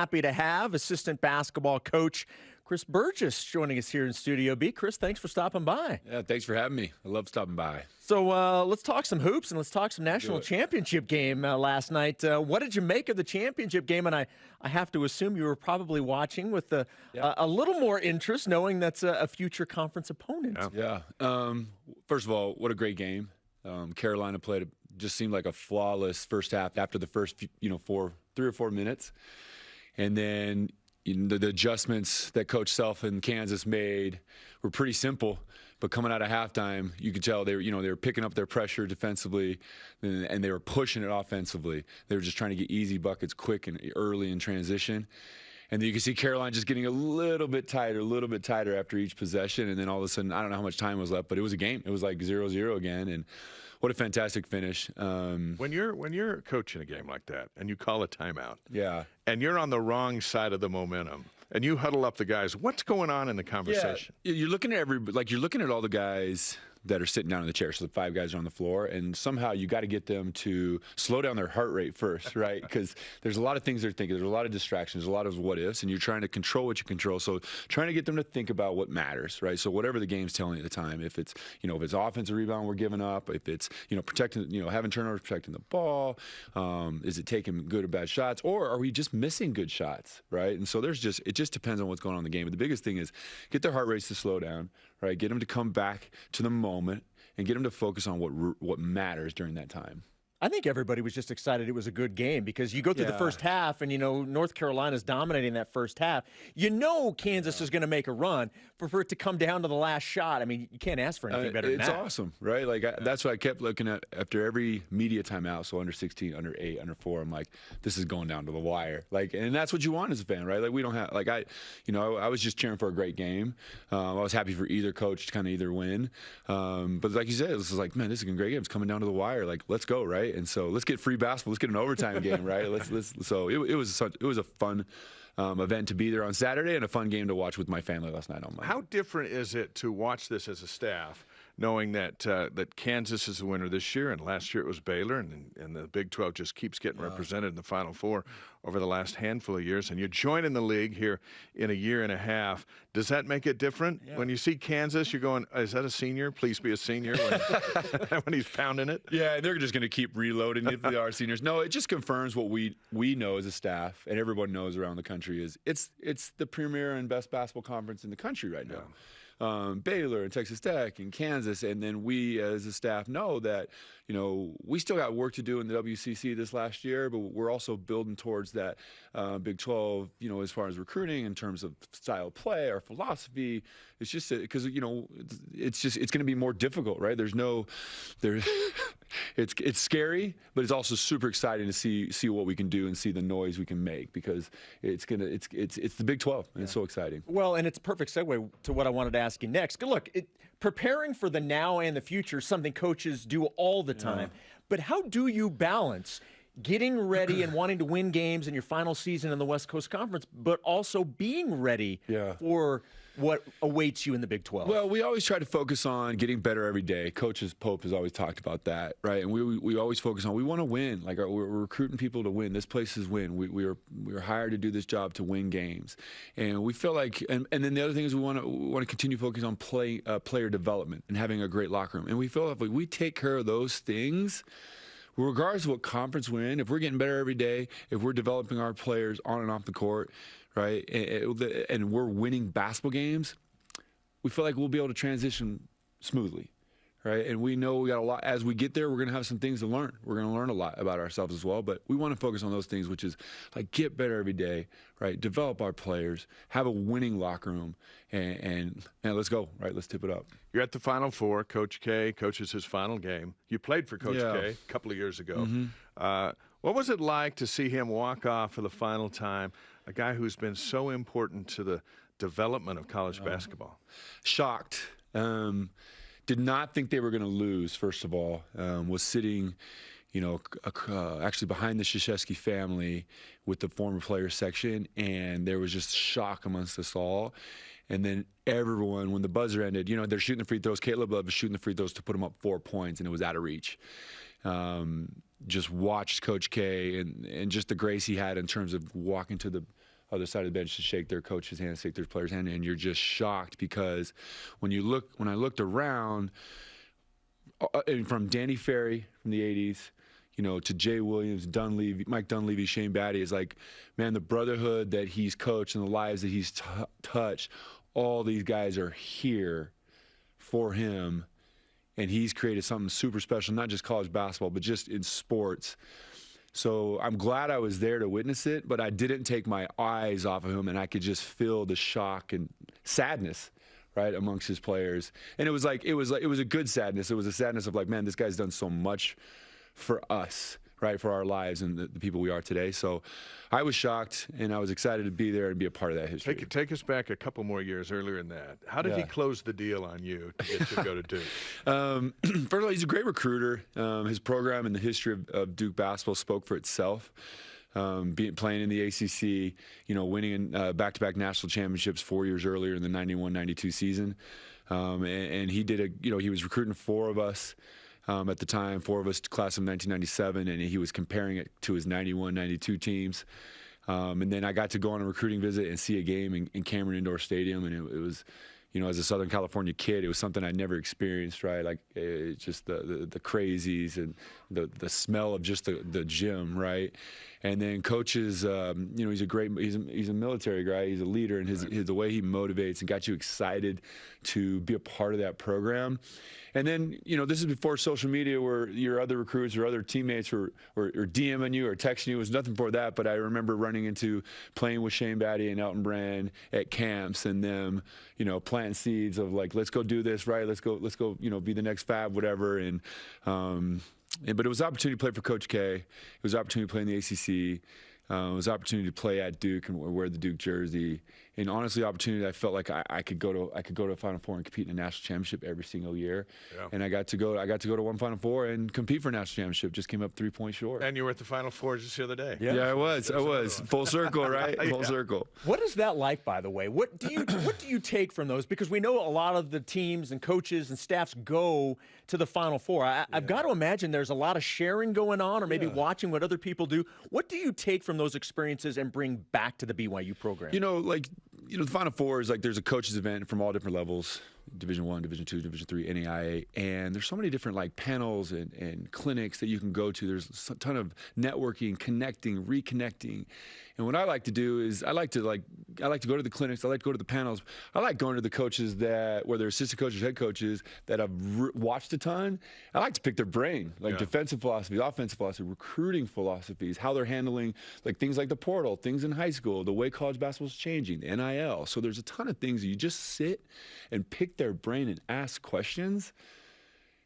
happy to have assistant basketball coach Chris Burgess joining us here in Studio B. Chris, thanks for stopping by. Yeah, thanks for having me. I love stopping by. So let's talk some hoops and let's talk some national championship game last night. What did you make of the championship game? And I have to assume you were probably watching with a little more interest, knowing that's a future conference opponent. Yeah. First of all, what a great game. Carolina played just seemed like a flawless first half after the first 3 or 4 minutes, and then the adjustments that Coach Self and Kansas made were pretty simple. But coming out of halftime, you could tell they were picking up their pressure defensively, and they were pushing it offensively. They were just trying to get easy buckets quick and early in transition. And then you can see Carolina just getting a little bit tighter after each possession. And then all of a sudden, I don't know how much time was left, but it was a game. It was like 0-0 again. And what a fantastic finish. When you're coaching a game like that and you call a timeout, and you're on the wrong side of the momentum, and you huddle up the guys, what's going on in the conversation? Yeah, you're looking at all the guys that are sitting down in the chair. So the 5 guys are on the floor, and somehow you got to get them to slow down their heart rate first, right? Because there's a lot of things they're thinking. There's a lot of distractions, a lot of what ifs, and you're trying to control what you control. So trying to get them to think about what matters, right? So whatever the game's telling you at the time, if it's offensive rebound we're giving up, if it's protecting, having turnovers, protecting the ball, is it taking good or bad shots, or are we just missing good shots, right? And so it just depends on what's going on in the game. But the biggest thing is get their heart rates to slow down, right? Get them to come back to the moment and get them to focus on what matters during that time. I think everybody was just excited it was a good game because you go through the first half and, North Carolina's dominating that first half. Kansas is going to make a run. For it to come down to the last shot, I mean, you can't ask for anything better than that. It's awesome, right? That's what I kept looking at after every media timeout. So under 16, under 8, under 4, I'm like, this is going down to the wire. And that's what you want as a fan, right? We don't have, I was just cheering for a great game. I was happy for either coach to kind of either win. But like you said, this is like, man, this is a great game. It's coming down to the wire. Let's go, right? And so let's get free basketball. Let's get an overtime game, right? So it was a fun event to be there on Saturday and a fun game to watch with my family last night on Monday. How different is it to watch this as a staff, knowing that Kansas is the winner this year, and last year it was Baylor, and the Big 12 just keeps getting represented in the Final Four over the last handful of years, and you're joining the league here in a year and a half. Does that make it different? Yeah. When you see Kansas, you're going, is that a senior? Please be a senior when he's pounding it. Yeah, they're just going to keep reloading if they are seniors. No, it just confirms what we know as a staff, and everyone knows around the country is it's the premier and best basketball conference in the country right now. Baylor and Texas Tech and Kansas, and then we as a staff know that we still got work to do in the WCC this last year, but we're also building towards that Big 12, as far as recruiting in terms of style of play, our philosophy. It's just because it's going to be more difficult, right? It's scary, but it's also super exciting to see what we can do and see the noise we can make because it's the Big 12 and it's so exciting. Well, and it's a perfect segue to what I wanted to ask you next. Look, preparing for the now and the future is something coaches do all the time. But how do you balance getting ready and wanting to win games in your final season in the West Coast Conference, but also being ready for what awaits you in the Big 12? Well, we always try to focus on getting better every day. Coach Pope has always talked about that, right? And we always focus on we want to win. We're recruiting people to win. This place is win. We are hired to do this job to win games, and we feel like. And then the other thing is we want to continue focusing on player development and having a great locker room. And we feel like if we take care of those things, regardless of what conference we're in, if we're getting better every day, if we're developing our players on and off the court, right, and we're winning basketball games, we feel like we'll be able to transition smoothly, right? And we know we got a lot. As we get there, we're going to have some things to learn. We're going to learn a lot about ourselves as well, but we want to focus on those things, which is get better every day, right? Develop our players, have a winning locker room, and let's go, right? Let's tip it up. You're at the Final Four. Coach K coaches his final game. You played for Coach K a couple of years ago. What was it like to see him walk off for the final time, a guy who's been so important to the development of college basketball? Shocked. Did not think they were going to lose, first of all. Was sitting, actually behind the Krzyzewski family with the former players section, and there was just shock amongst us all. And then everyone, when the buzzer ended, they're shooting the free throws. Caleb Love was shooting the free throws to put them up 4 points, and it was out of reach. just watched Coach K and just the grace he had in terms of walking to the other side of the bench to shake their coach's hand, shake their player's hand, and you're just shocked because when I looked around, and from Danny Ferry from the 80s, to Jay Williams, Mike Dunleavy, Shane Batty, is like, man, the brotherhood that he's coached and the lives that he's touched, all these guys are here for him, and he's created something super special, not just college basketball, but just in sports. So I'm glad I was there to witness it, but I didn't take my eyes off of him, and I could just feel the shock and sadness, right, amongst his players. And it was a good sadness. It was a sadness of like, man, this guy's done so much for us, right, for our lives and the people we are today. So I was shocked, and I was excited to be there and be a part of that history. Take us back a couple more years earlier in that. How did he close the deal on you to get you to go to Duke? First of all, he's a great recruiter. His program and the history of Duke basketball spoke for itself. Playing in the ACC, winning back-to-back national championships 4 years earlier in the 91-92 season. And he did he was recruiting 4 of us. At the time, 4 of us, class of 1997, and he was comparing it to his 91-92 teams. And then I got to go on a recruiting visit and see a game in Cameron Indoor Stadium, and it was, as a Southern California kid, it was something I'd never experienced, right? Like just the crazies and the smell of just the gym, right? And then coaches, he's a military guy, he's a leader, and the way he motivates and got you excited to be a part of that program. And then, this is before social media where your other recruits or other teammates were DMing you or texting you. It was nothing before that, but I remember playing with Shane Batty and Elton Brand at camps and them, planting seeds of like, let's go do this, right? Let's go, be the next Fab, whatever. But it was an opportunity to play for Coach K. It was an opportunity to play in the ACC. It was an opportunity to play at Duke and wear the Duke jersey. And honestly, opportunity I felt like I could go to a Final Four and compete in a national championship every single year. Yeah. And I got to go to one Final Four and compete for a national championship. Just came up 3 points short. And you were at the Final Four just the other day. Yeah, I was. Full circle, right? Full circle. What is that like, by the way? What do you take from those? Because we know a lot of the teams and coaches and staffs go to the Final Four. I've got to imagine there's a lot of sharing going on, or maybe watching what other people do. What do you take from those experiences and bring back to the BYU program? The Final Four is like there's a coaches event from all different levels, Division I, Division II, Division III, NAIA, and there's so many different like panels and clinics that you can go to. There's a ton of networking, connecting, reconnecting. And what I like to do is I like to go to the clinics. I like to go to the panels. I like going to the coaches whether assistant coaches, head coaches, that I've watched a ton. I like to pick their brain, defensive philosophies, offensive philosophy, recruiting philosophies, how they're handling like things like the portal, things in high school, the way college basketball is changing, the NIL. So there's a ton of things you just sit and pick their brain and ask questions.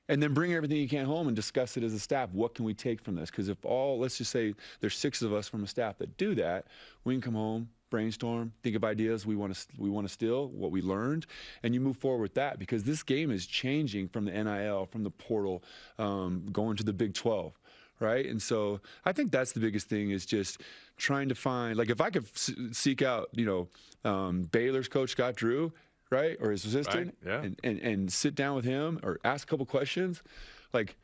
And then bring everything you can home and discuss it as a staff. What can we take from this? Because let's just say there's 6 of us from a staff that do that, we can come home, brainstorm, think of ideas we want to steal, what we learned, and you move forward with that. Because this game is changing from the NIL, from the portal, going to the Big 12. Right? And so I think that's the biggest thing is just trying to find, like if I could seek out, Baylor's coach Scott Drew, right, or his assistant, and sit down with him or ask a couple questions, like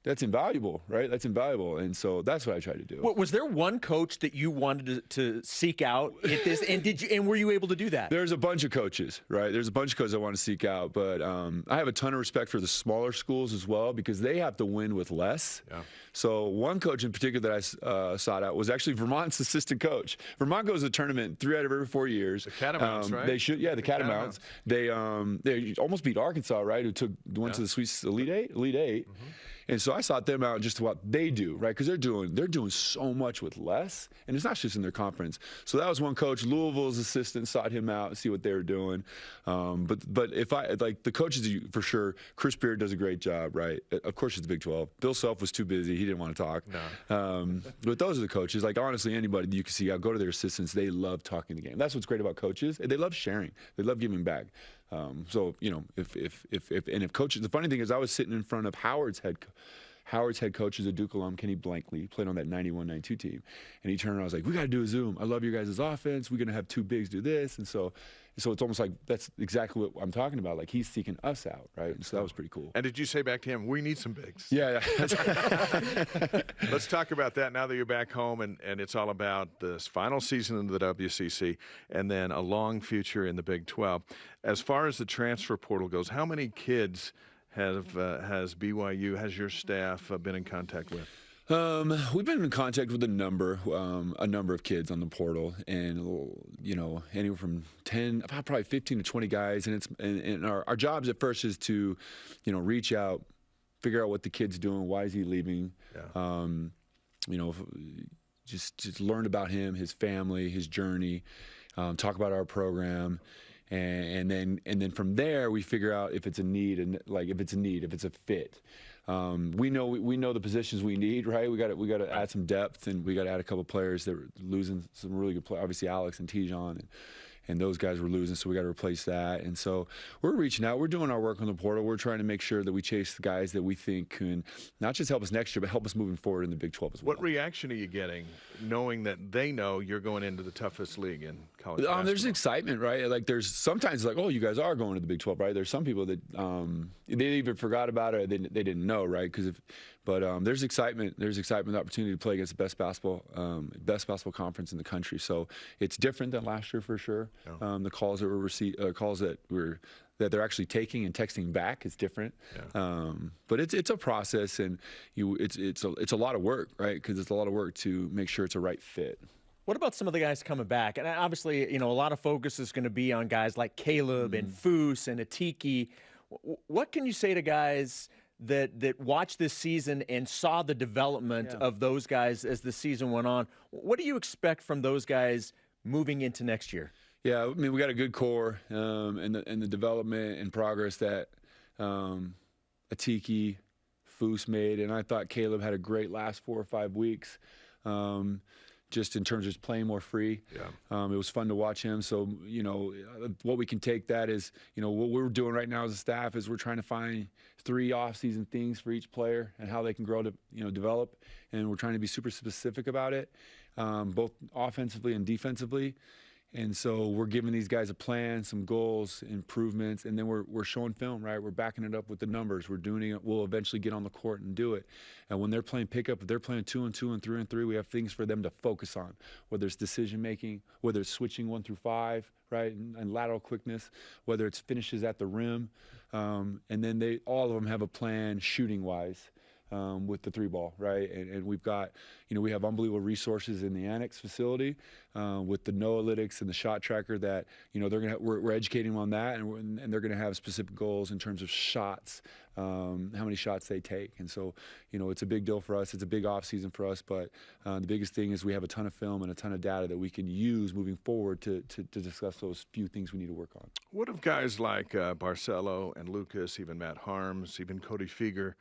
that's invaluable, right? That's invaluable, and so that's what I try to do. Was there one coach that you wanted to seek out at this, and were you able to do that? There's a bunch of coaches, right? There's a bunch of coaches I want to seek out, but I have a ton of respect for the smaller schools as well because they have to win with less. Yeah. So one coach in particular that I sought out was actually Vermont's assistant coach. Vermont goes to the tournament 3 out of every 4 years. The Catamounts, right? They should, the Catamounts. They almost beat Arkansas, right? Who went to the Sweet Elite Eight. Mm-hmm. And so I sought them out just to what they do, right? Because they're doing so much with less, and it's not just in their conference. So that was one coach. Louisville's assistant sought him out and see what they were doing. But if I like the coaches for sure, Chris Beard does a great job, right? Of course, it's the Big 12. Bill Self was too busy; he didn't want to talk. No. But those are the coaches. Like honestly, anybody you can see out, go to their assistants. They love talking the game. That's what's great about coaches. They love sharing. They love giving back. So if coaches, the funny thing is I was sitting in front of Howard's Howard's head coach is a Duke alum, Kenny Blankley, played on that 91-92 team. And he turned around and was like, we got to do a Zoom. I love your guys' offense. We're going to have 2 bigs do this. And so it's almost like that's exactly what I'm talking about. Like, he's seeking us out, right? And so that was pretty cool. And did you say back to him, we need some bigs? Yeah. Let's talk about that now that you're back home, and it's all about this final season in the WCC and then a long future in the Big 12. As far as the transfer portal goes, how many kids has BYU, has your staff been in contact with? We've been in contact with a number of kids on the portal, and anywhere from 10, probably 15 to 20 guys. And our jobs at first is to, reach out, figure out what the kid's doing, why is he leaving, just learn about him, his family, his journey, talk about our program. And then from there we figure out if it's a need, and if it's a fit. We know the positions we need, right? We got to add some depth, and we got to add a couple players that were losing some really good players. Obviously Alex and Tijon and those guys were losing, so we got to replace that. And so we're reaching out. We're doing our work on the portal. We're trying to make sure that we chase the guys that we think can not just help us next year, but help us moving forward in the Big 12 as well. What reaction are you getting knowing that they know you're going into the toughest league in college basketball? There's excitement, right? Like, there's sometimes like, oh, you guys are going to the Big 12, right? There's some people that they either forgot about it or they didn't know, right? But there's excitement. There's excitement, the opportunity to play against the best basketball conference in the country. So it's different than last year for sure. Yeah. The calls that were received, that they're actually taking and texting back is different. Yeah. But it's a process, and it's a lot of work, right? Because it's a lot of work to make sure it's a right fit. What about some of the guys coming back? And obviously, a lot of focus is going to be on guys like Caleb and Foose and Atiki. What can you say to guys that watched this season and saw the development of those guys as the season went on? What do you expect from those guys moving into next year? Yeah, I mean, we got a good core, and the development and progress that Atiki, Foose made, and I thought Caleb had a great last 4 or 5 weeks. Just in terms of just playing more free. Yeah. It was fun to watch him. So, what we can take that is, what we're doing right now as a staff is we're trying to find 3 off-season things for each player and how they can grow to, develop. And we're trying to be super specific about it, both offensively and defensively. And so we're giving these guys a plan, some goals, improvements, and then we're showing film, right? We're backing it up with the numbers. We're doing it. We'll eventually get on the court and do it. And when they're playing pickup, if they're playing 2-on-2 and 3-on-3, we have things for them to focus on, whether it's decision-making, whether it's switching 1 through 5, right, and lateral quickness, whether it's finishes at the rim. And then all of them have a plan shooting-wise. With the 3-ball, right? And we've got, we have unbelievable resources in the annex facility with the Noalytics and the shot tracker that, we're educating them on that, and they're going to have specific goals in terms of shots, how many shots they take. And so, it's a big deal for us. It's a big off season for us, but the biggest thing is we have a ton of film and a ton of data that we can use moving forward to discuss those few things we need to work on. What have guys like Barcelo and Lucas, even Matt Harms, even Cody Feger,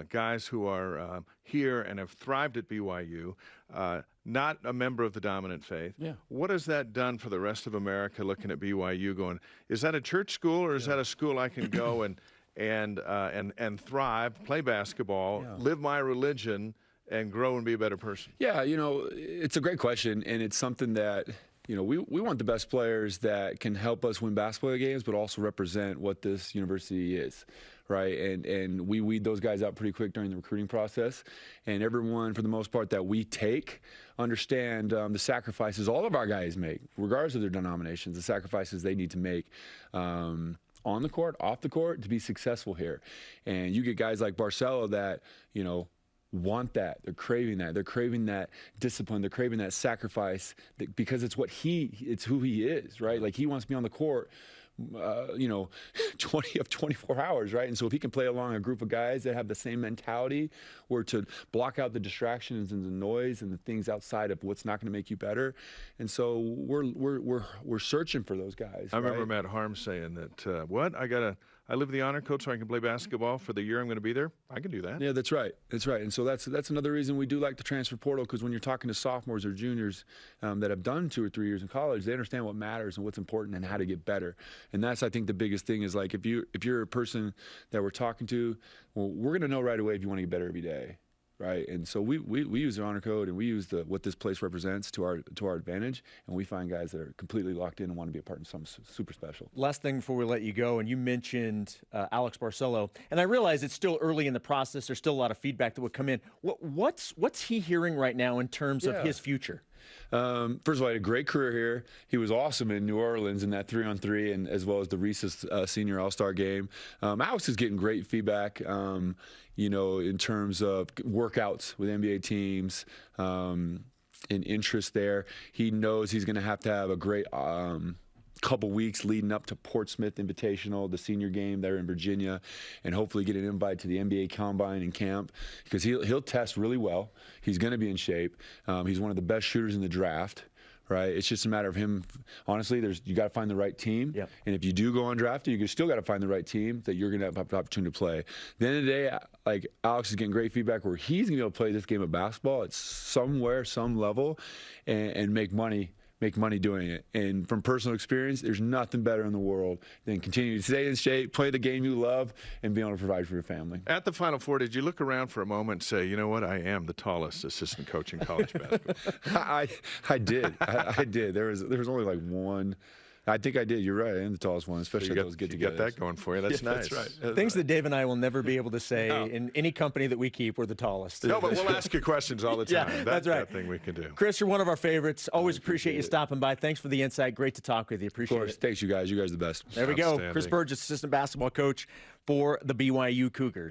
guys who are here and have thrived at BYU, not a member of the dominant faith. Yeah. What has that done for the rest of America looking at BYU going, is that a church school, or is that a school I can go and thrive, play basketball, live my religion, and grow and be a better person? Yeah, it's a great question, and it's something that we want the best players that can help us win basketball games, but also represent what this university is, right? And we weed those guys out pretty quick during the recruiting process. And everyone, for the most part, that we take understand the sacrifices all of our guys make, regardless of their denominations, the sacrifices they need to make on the court, off the court, to be successful here. And you get guys like Barcelo that, want that. They're craving that. They're craving that discipline. They're craving that sacrifice because it's who he is, right? Like, he wants to be on the court, 20 of 24 hours, right? And so if he can play along a group of guys that have the same mentality, or to block out the distractions and the noise and the things outside of what's not going to make you better. And so we're searching for those guys. I remember Matt Harms saying that, I got I live the honor code so I can play basketball for the year I'm going to be there, I can do that. Yeah, that's right. That's right. And so that's another reason we do like the transfer portal, because when you're talking to sophomores or juniors that have done 2 or 3 years in college, they understand what matters and what's important and how to get better. And that's, I think, the biggest thing is, like, if you're a person that we're talking to, well, we're going to know right away if you want to get better every day. Right, and so we use the honor code, and we use what this place represents to our advantage, and we find guys that are completely locked in and want to be a part of something super special. Last thing before we let you go, and you mentioned Alex Barcelo, and I realize it's still early in the process. There's still a lot of feedback that would come in. What's he hearing right now in terms of his future? First of all, he had a great career here. He was awesome in New Orleans in that 3-on-3, and as well as the Reese's Senior All-Star game. Alex is getting great feedback, in terms of workouts with NBA teams, and interest there. He knows he's going to have a great couple weeks leading up to Portsmouth Invitational, the senior game there in Virginia, and hopefully get an invite to the NBA Combine and camp, because he'll test really well. He's going to be in shape. He's one of the best shooters in the draft. Right, it's just a matter of him. Honestly, you got to find the right team, and if you do go undrafted, you still got to find the right team that you're going to have the opportunity to play. At the end of the day, like, Alex is getting great feedback where he's going to be able to play this game of basketball at some level, and make money doing it. And from personal experience, there's nothing better in the world than continuing to stay in shape, play the game you love, and be able to provide for your family. At the Final Four, did you look around for a moment and say, you know what, I am the tallest assistant coach in college basketball? I did. I did. There was only like one. I think I did. You're right. I am the tallest one, especially at those get-togethers. You got that going for you. That's nice. That's right. Things that Dave and I will never be able to say in any company that we keep. We're the tallest. No, but we'll ask you questions all the time. That's right. That thing we can do. Chris, you're one of our favorites. Always appreciate you stopping by. Thanks for the insight. Great to talk with you. Appreciate it. Thanks, you guys. You guys are the best. There we go. Chris Burgess, assistant basketball coach for the BYU Cougars.